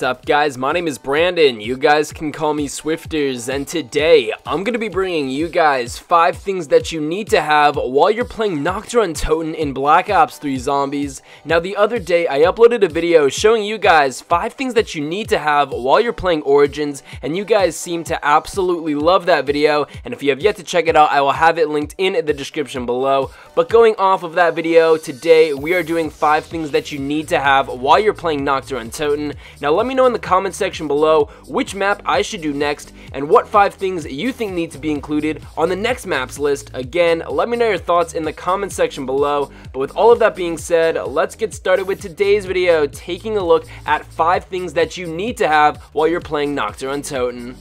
What's up guys, my name is Brandon, you guys can call me Swifterrs, and today I'm going to be bringing you guys 5 things that you need to have while you're playing NACHT DER UNTOTEN in Black Ops 3 Zombies. Now the other day I uploaded a video showing you guys 5 things that you need to have while you're playing Origins, and you guys seem to absolutely love that video, and if you have yet to check it out I will have it linked in the description below. But going off of that video, today we are doing 5 things that you need to have while you're playing NACHT DER UNTOTEN. Now let me know in the comment section below which map I should do next and what 5 things you think need to be included on the next maps list. Again, let me know your thoughts in the comment section below. But with all of that being said, let's get started with today's video, taking a look at 5 things that you need to have while you're playing NACHT DER UNTOTEN.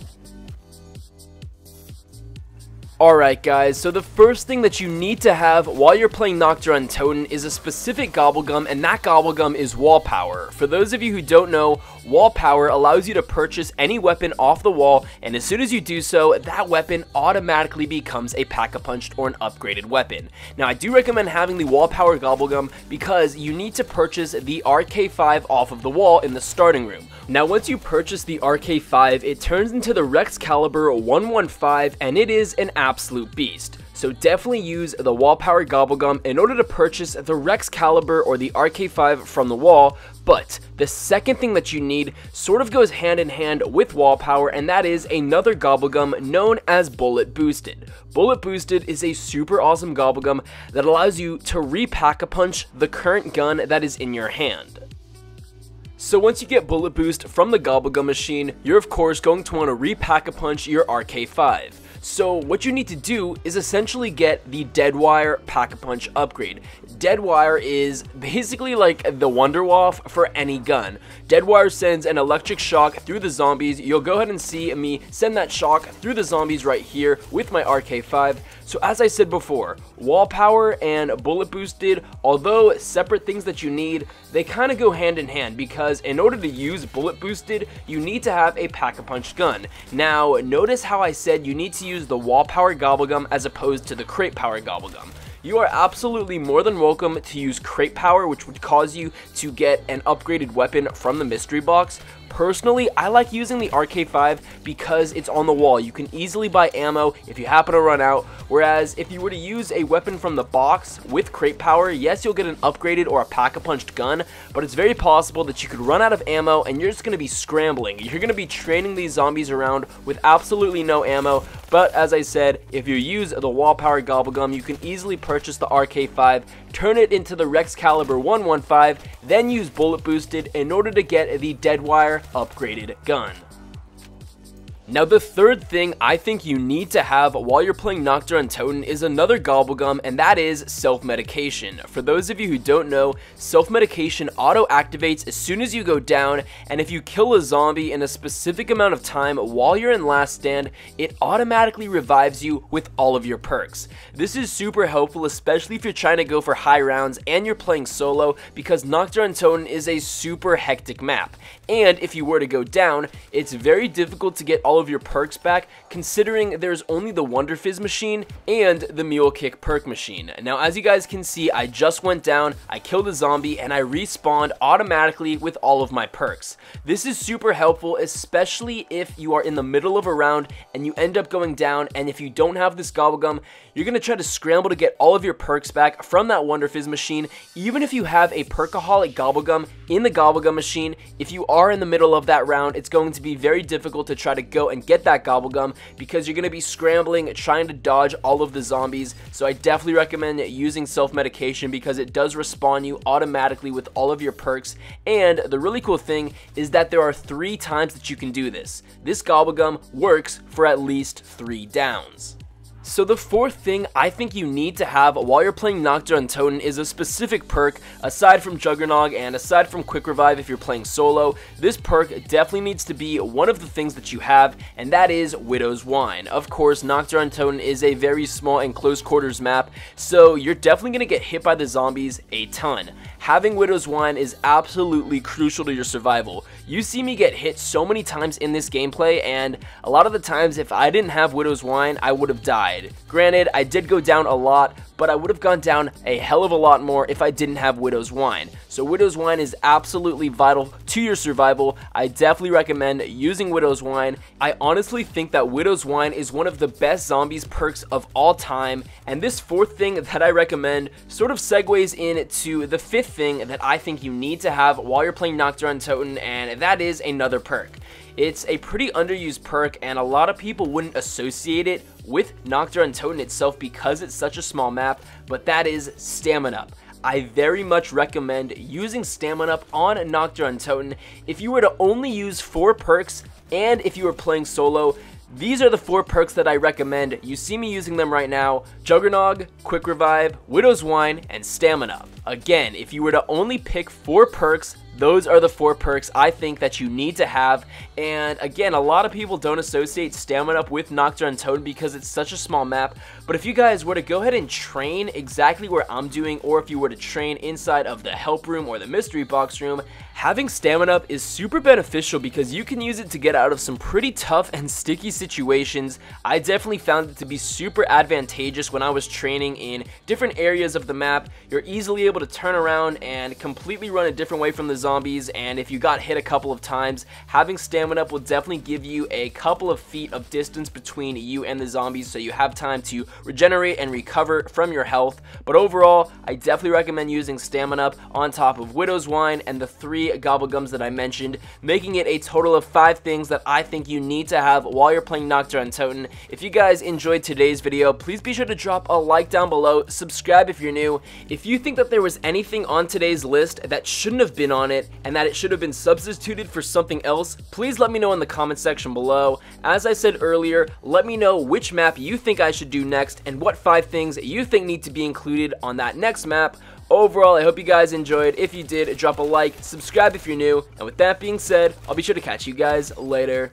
Alright guys, so the first thing that you need to have while you're playing NACHT DER UNTOTEN is a specific gobblegum, and that gobblegum is wall power. For those of you who don't know, wall power allows you to purchase any weapon off the wall, and as soon as you do so, that weapon automatically becomes a pack-a-punched or an upgraded weapon. Now I do recommend having the wall power gobblegum because you need to purchase the RK5 off of the wall in the starting room. Now once you purchase the RK5, it turns into the Rex Caliber 115, and it is an absolute beast. So definitely use the wall power gobblegum in order to purchase the Rex Caliber or the RK5 from the wall. But the second thing that you need sort of goes hand in hand with wall power, and that is another gobblegum known as Bullet Boosted. Bullet Boosted is a super awesome gobblegum that allows you to re-pack-a-punch the current gun that is in your hand. So once you get Bullet Boost from the gobblegum machine, you're of course going to want to re-pack-a-punch your RK5. So what you need to do is essentially get the Deadwire Pack-a-Punch upgrade. Deadwire is basically like the Wonder Waff for any gun. Deadwire sends an electric shock through the zombies. You'll go ahead and see me send that shock through the zombies right here with my RK5. So as I said before, wall power and bullet boosted, although separate things that you need, they kind of go hand in hand because in order to use bullet boosted, you need to have a pack-a-punch gun. Now notice how I said you need to use the wall power gobblegum as opposed to the crate power gobblegum. You are absolutely more than welcome to use crate power, which would cause you to get an upgraded weapon from the mystery box. Personally, I like using the RK5 because it's on the wall. You can easily buy ammo if you happen to run out, whereas if you were to use a weapon from the box with crate power, yes, you'll get an upgraded or a pack-a-punched gun, but it's very possible that you could run out of ammo and you're just going to be scrambling. You're going to be training these zombies around with absolutely no ammo. But as I said, if you use the wall power gobblegum, you can easily purchase the RK5, turn it into the Rex Caliber 115, then use bullet boosted in order to get the Deadwire upgraded gun. Now the third thing I think you need to have while you're playing NACHT DER UNTOTEN is another gobblegum, and that is self-medication. For those of you who don't know, self-medication auto-activates as soon as you go down, and if you kill a zombie in a specific amount of time while you're in last stand, it automatically revives you with all of your perks. This is super helpful, especially if you're trying to go for high rounds and you're playing solo, because NACHT DER UNTOTEN is a super hectic map. And if you were to go down, it's very difficult to get all of your perks back, considering there's only the Wonder Fizz machine and the Mule Kick perk machine. Now as you guys can see, I just went down, I killed a zombie, and I respawned automatically with all of my perks. This is super helpful, especially if you are in the middle of a round and you end up going down, and if you don't have this gobblegum, you're going to try to scramble to get all of your perks back from that Wonder Fizz machine. Even if you have a Perkaholic gobblegum in the gobblegum machine, if you are in the middle of that round, it's going to be very difficult to try to go and get that gobblegum because you're going to be scrambling, trying to dodge all of the zombies. So I definitely recommend using self-medication because it does respawn you automatically with all of your perks. And the really cool thing is that there are 3 times that you can do this. This gobblegum works for at least 3 downs. So the fourth thing I think you need to have while you're playing NACHT DER UNTOTEN is a specific perk. Aside from Juggernog and aside from Quick Revive if you're playing solo, this perk definitely needs to be one of the things that you have, and that is Widow's Wine. Of course, NACHT DER UNTOTEN is a very small and close quarters map, so you're definitely going to get hit by the zombies a ton. Having Widow's Wine is absolutely crucial to your survival. You see me get hit so many times in this gameplay, and a lot of the times if I didn't have Widow's Wine, I would have died. Granted, I did go down a lot, but I would have gone down a hell of a lot more if I didn't have Widow's Wine. So Widow's Wine is absolutely vital to your survival. I definitely recommend using Widow's Wine. I honestly think that Widow's Wine is one of the best zombies perks of all time, and this fourth thing that I recommend sort of segues into the fifth thing that I think you need to have while you're playing NACHT DER UNTOTEN, and that is another perk. It's a pretty underused perk, and a lot of people wouldn't associate it with NACHT DER UNTOTEN itself because it's such a small map, but that is Stamina Up. I very much recommend using Stamina Up on NACHT DER UNTOTEN. If you were to only use 4 perks, and if you were playing solo, these are the 4 perks that I recommend. You see me using them right now: Juggernog, Quick Revive, Widow's Wine, and Stamina Up. Again, if you were to only pick 4 perks, those are the 4 perks I think that you need to have. And again, a lot of people don't associate Stamina Up with NACHT DER UNTOTEN because it's such a small map. But if you guys were to go ahead and train exactly where I'm doing, or if you were to train inside of the help room or the mystery box room, having Stamina Up is super beneficial because you can use it to get out of some pretty tough and sticky situations. I definitely found it to be super advantageous when I was training in different areas of the map. You're easily able to turn around and completely run a different way from the zombies, and if you got hit a couple of times, having Stamina Up will definitely give you a couple of feet of distance between you and the zombies, so you have time to regenerate and recover from your health. But overall, I definitely recommend using Stamina Up on top of Widow's Wine and the 3 gobblegums that I mentioned, making it a total of 5 things that I think you need to have while you're playing NACHT DER UNTOTEN. If you guys enjoyed today's video, please be sure to drop a like down below, subscribe if you're new. If you think that there was anything on today's list that shouldn't have been on it, and that it should have been substituted for something else, please let me know in the comment section below. As I said earlier, let me know which map you think I should do next and what 5 things you think need to be included on that next map. Overall, I hope you guys enjoyed. If you did, drop a like, subscribe if you're new, and with that being said, I'll be sure to catch you guys later.